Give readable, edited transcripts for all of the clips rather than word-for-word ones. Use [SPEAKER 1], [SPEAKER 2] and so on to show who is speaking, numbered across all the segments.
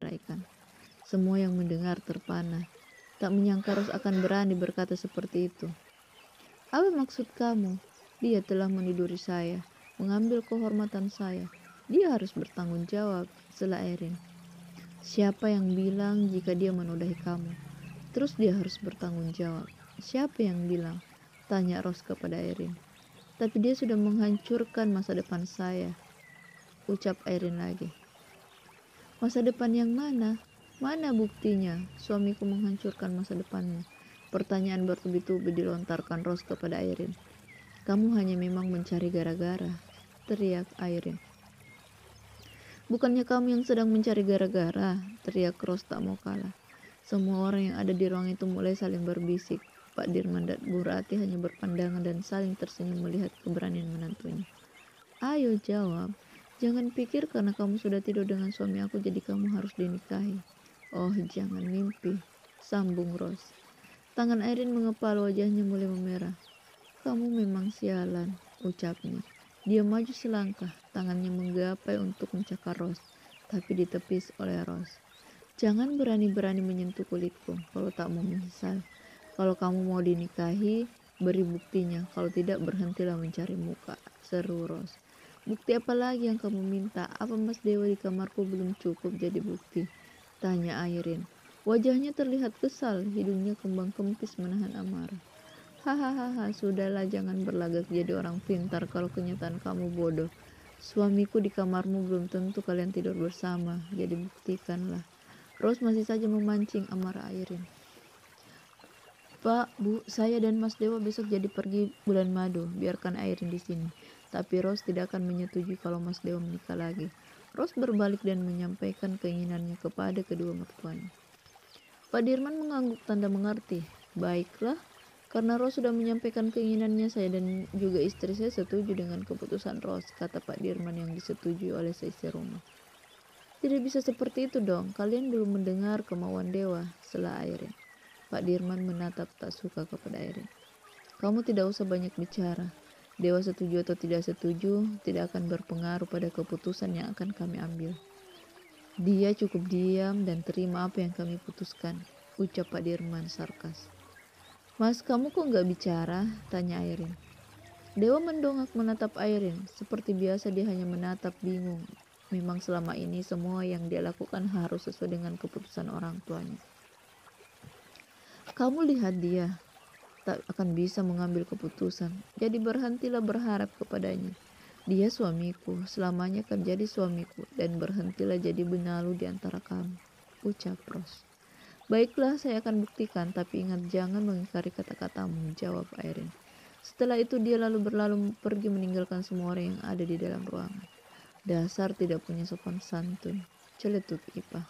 [SPEAKER 1] ceraikan. Semua yang mendengar terpana. Tak menyangka Ros akan berani berkata seperti itu. Apa maksud kamu? Dia telah meniduri saya, mengambil kehormatan saya. Dia harus bertanggung jawab, sela Erin. Siapa yang bilang jika dia menodai kamu? Terus dia harus bertanggung jawab. Siapa yang bilang? Tanya Ros kepada Erin. Tapi dia sudah menghancurkan masa depan saya. Ucap Erin lagi. Masa depan yang mana? Mana buktinya suamiku menghancurkan masa depanmu? Pertanyaan bertubi-tubi dilontarkan Ros kepada Erin. Kamu hanya memang mencari gara-gara, teriak Erin. Bukannya kamu yang sedang mencari gara-gara, teriak Ros tak mau kalah. Semua orang yang ada di ruang itu mulai saling berbisik. Pak Dirman dan Bu Rati hanya berpandangan dan saling tersenyum melihat keberanian menantunya. Ayo jawab, jangan pikir karena kamu sudah tidur dengan suami aku jadi kamu harus dinikahi. Oh jangan mimpi, sambung Ros. Tangan Erin mengepal, wajahnya mulai memerah. Kamu memang sialan, ucapnya. Dia maju selangkah, tangannya menggapai untuk mencakar Ros, tapi ditepis oleh Ros. Jangan berani-berani menyentuh kulitku kalau tak mau menyesal. Kalau kamu mau dinikahi, beri buktinya. Kalau tidak, berhentilah mencari muka, seru Ros. Bukti apa lagi yang kamu minta? Apa Mas Dewa di kamarku belum cukup jadi bukti? Tanya Airin. Wajahnya terlihat kesal, hidungnya kembang kempis menahan amarah. Hahaha, sudahlah jangan berlagak jadi orang pintar kalau kenyataan kamu bodoh. Suamiku di kamarmu belum tentu kalian tidur bersama, jadi buktikanlah. Rose masih saja memancing amarah Airin. Pak, Bu, saya dan Mas Dewa besok jadi pergi bulan madu, biarkan Airin di sini. Tapi Rose tidak akan menyetujui kalau Mas Dewa menikah lagi. Rose berbalik dan menyampaikan keinginannya kepada kedua mertuanya. Pak Dirman mengangguk tanda mengerti. Baiklah, karena Rose sudah menyampaikan keinginannya, saya dan juga istri saya setuju dengan keputusan Rose, kata Pak Dirman yang disetujui oleh seisi rumah. Tidak bisa seperti itu dong, kalian belum mendengar kemauan Dewa, sela Airin. Pak Dirman menatap tak suka kepada Airin. Kamu tidak usah banyak bicara. Dewa setuju atau tidak setuju tidak akan berpengaruh pada keputusan yang akan kami ambil. Dia cukup diam dan terima apa yang kami putuskan, ucap Pak Dirman sarkas. Mas, kamu kok nggak bicara? Tanya Airin. Dewa mendongak menatap Airin. Seperti biasa dia hanya menatap bingung. Memang selama ini semua yang dia lakukan harus sesuai dengan keputusan orang tuanya. Kamu lihat dia, tak akan bisa mengambil keputusan. Jadi berhentilah berharap kepadanya. Dia suamiku, selamanya akan jadi suamiku, dan berhentilah jadi benalu di antara kami, ucap Ros. Baiklah, saya akan buktikan, tapi ingat jangan mengingkari kata-katamu, jawab Airin. Setelah itu dia lalu berlalu pergi meninggalkan semua orang yang ada di dalam ruangan. Dasar tidak punya sopan santun, celetuk Ipa.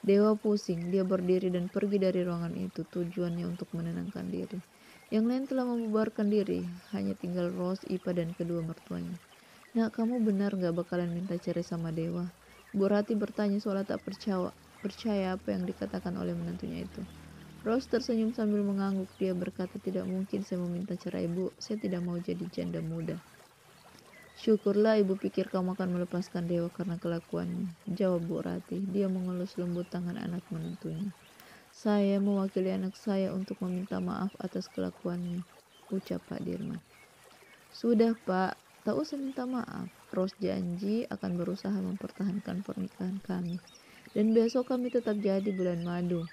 [SPEAKER 1] Dewa pusing, dia berdiri dan pergi dari ruangan itu, tujuannya untuk menenangkan diri. Yang lain telah membubarkan diri, hanya tinggal Rose, Ipa, dan kedua mertuanya. Nak, kamu benar gak bakalan minta cerai sama Dewa? Bu Rati bertanya seolah tak percaya apa yang dikatakan oleh menantunya itu. Rose tersenyum sambil mengangguk. Dia berkata, tidak mungkin saya meminta cerai, Bu. Saya tidak mau jadi janda muda. Syukurlah ibu pikir kamu akan melepaskan Dewa karena kelakuannya, jawab Bu Rati. Dia mengelus lembut tangan anak menantunya. Saya mewakili anak saya untuk meminta maaf atas kelakuannya, ucap Pak Dirman. Sudah Pak, tak usah minta maaf. Rose janji akan berusaha mempertahankan pernikahan kami. Dan besok kami tetap jadi bulan madu.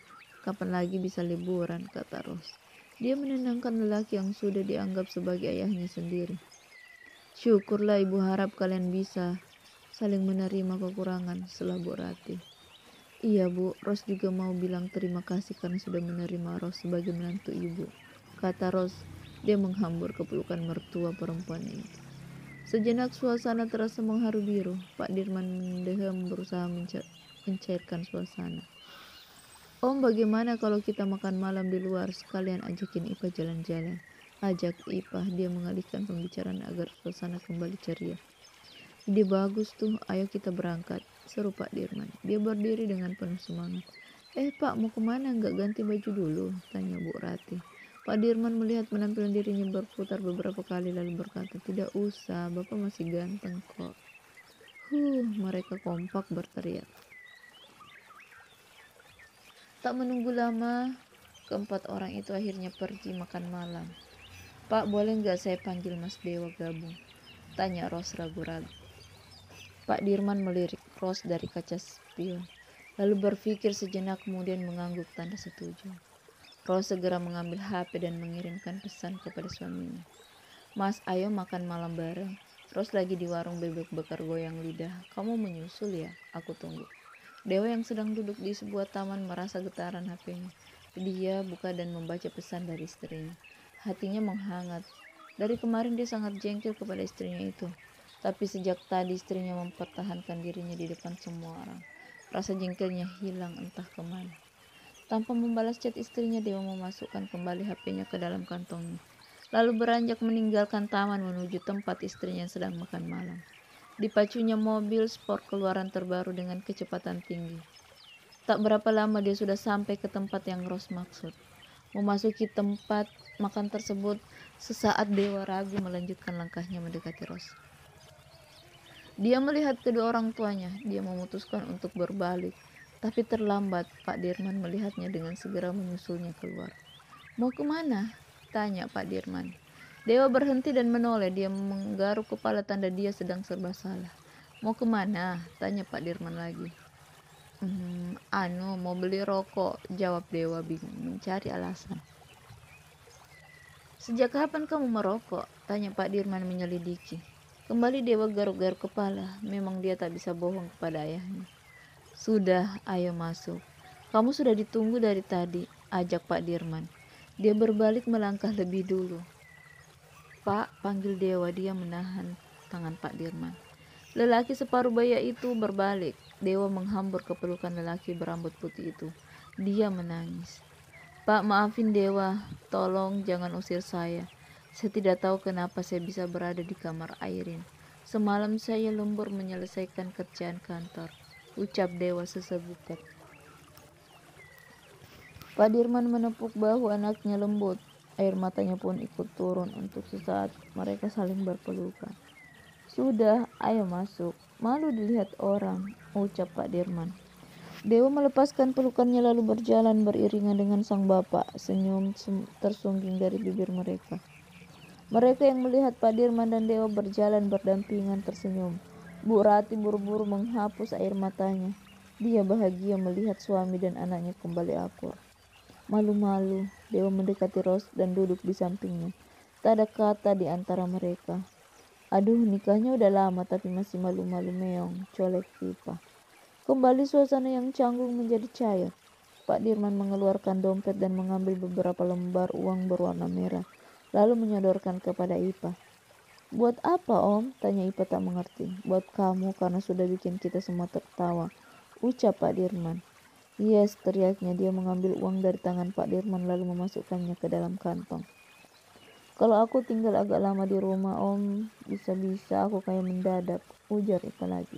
[SPEAKER 1] Kapan lagi bisa liburan, kata Rose. Dia menenangkan lelaki yang sudah dianggap sebagai ayahnya sendiri. Syukurlah ibu, harap kalian bisa saling menerima kekurangan, setelah Bu Rati. Iya Bu, Rose juga mau bilang terima kasih karena sudah menerima Rose sebagai menantu ibu, kata Rose. Dia menghambur kepelukan mertua perempuannya itu. Sejenak suasana terasa mengharu biru. Pak Dirman mendeham berusaha mencairkan suasana. Om, bagaimana kalau kita makan malam di luar, sekalian ajakin Ipa jalan-jalan, ajak Ipa. Dia mengalihkan pembicaraan agar suasana kembali ceria. Ide bagus tuh, ayo kita berangkat, seru Pak Dirman. Dia berdiri dengan penuh semangat. Pak, mau kemana? Nggak ganti baju dulu? Tanya Bu Rati. Pak Dirman melihat penampilan dirinya berputar beberapa kali lalu berkata, tidak usah, Bapak masih ganteng kok. Mereka kompak berteriak. Tak menunggu lama, keempat orang itu akhirnya pergi makan malam. Pak, boleh nggak saya panggil Mas Dewa gabung? Tanya Ros ragu-ragu. Pak Dirman melirik Ros dari kaca spion, lalu berpikir sejenak kemudian mengangguk tanda setuju. Ros segera mengambil HP dan mengirimkan pesan kepada suaminya. Mas, ayo makan malam bareng. Ros lagi di warung bebek bakar goyang lidah. Kamu menyusul ya? Aku tunggu. Dewa yang sedang duduk di sebuah taman merasa getaran HP-nya. Dia buka dan membaca pesan dari istrinya. Hatinya menghangat. Dari kemarin dia sangat jengkel kepada istrinya itu. Tapi sejak tadi istrinya mempertahankan dirinya di depan semua orang. Rasa jengkelnya hilang entah kemana. Tanpa membalas chat istrinya, Dewa memasukkan kembali HP-nya ke dalam kantongnya. Lalu beranjak meninggalkan taman menuju tempat istrinya yang sedang makan malam. Dipacunya mobil sport keluaran terbaru dengan kecepatan tinggi. Tak berapa lama dia sudah sampai ke tempat yang Ros maksud. Memasuki tempat makan tersebut, sesaat Dewa ragu melanjutkan langkahnya mendekati Ros. Dia melihat kedua orang tuanya. Dia memutuskan untuk berbalik. Tapi terlambat, Pak Dirman melihatnya dengan segera menyusulnya keluar. Mau kemana? Tanya Pak Dirman. Dewa berhenti dan menoleh. Dia menggaruk kepala tanda dia sedang serba salah. Mau kemana? Tanya Pak Dirman lagi. Mau beli rokok, jawab Dewa bingung mencari alasan. Sejak kapan kamu merokok? Tanya Pak Dirman menyelidiki. Kembali Dewa garuk-garuk kepala. Memang dia tak bisa bohong kepada ayahnya. Sudah, ayo masuk. Kamu sudah ditunggu dari tadi, ajak Pak Dirman. Dia berbalik melangkah lebih dulu. Pak, panggil Dewa. Dia menahan tangan Pak Dirman. Lelaki separuh baya itu berbalik. Dewa menghambur ke pelukan lelaki berambut putih itu. Dia menangis. Pak, maafin Dewa. Tolong jangan usir saya. Saya tidak tahu kenapa saya bisa berada di kamar Airin. Semalam saya lembur menyelesaikan kerjaan kantor, ucap Dewa sesegukan. Pak Dirman menepuk bahu anaknya lembut. Air matanya pun ikut turun. Untuk sesaat mereka saling berpelukan. Sudah, ayo masuk. Malu dilihat orang, ucap Pak Dirman. Dewa melepaskan pelukannya lalu berjalan beriringan dengan sang bapak. Senyum tersungging dari bibir mereka. Mereka yang melihat Pak Dirman dan Dewa berjalan berdampingan tersenyum. Bu Rati buru-buru menghapus air matanya. Dia bahagia melihat suami dan anaknya kembali akur. Malu-malu, Dewa mendekati Ros dan duduk di sampingnya. Tak ada kata di antara mereka. Aduh, nikahnya udah lama tapi masih malu-malu meong, colek pipa. Kembali suasana yang canggung menjadi cair. Pak Dirman mengeluarkan dompet dan mengambil beberapa lembar uang berwarna merah, lalu menyodorkan kepada Ipa. Buat apa, Om? Tanya Ipa tak mengerti. Buat kamu karena sudah bikin kita semua tertawa, ucap Pak Dirman. Yes, teriaknya. Dia mengambil uang dari tangan Pak Dirman lalu memasukkannya ke dalam kantong. Kalau aku tinggal agak lama di rumah, Om, bisa-bisa aku kayak mendadak, ujar Ipa lagi.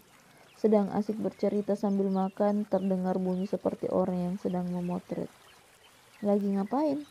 [SPEAKER 1] Sedang asik bercerita sambil makan, terdengar bunyi seperti orang yang sedang memotret. Lagi ngapain?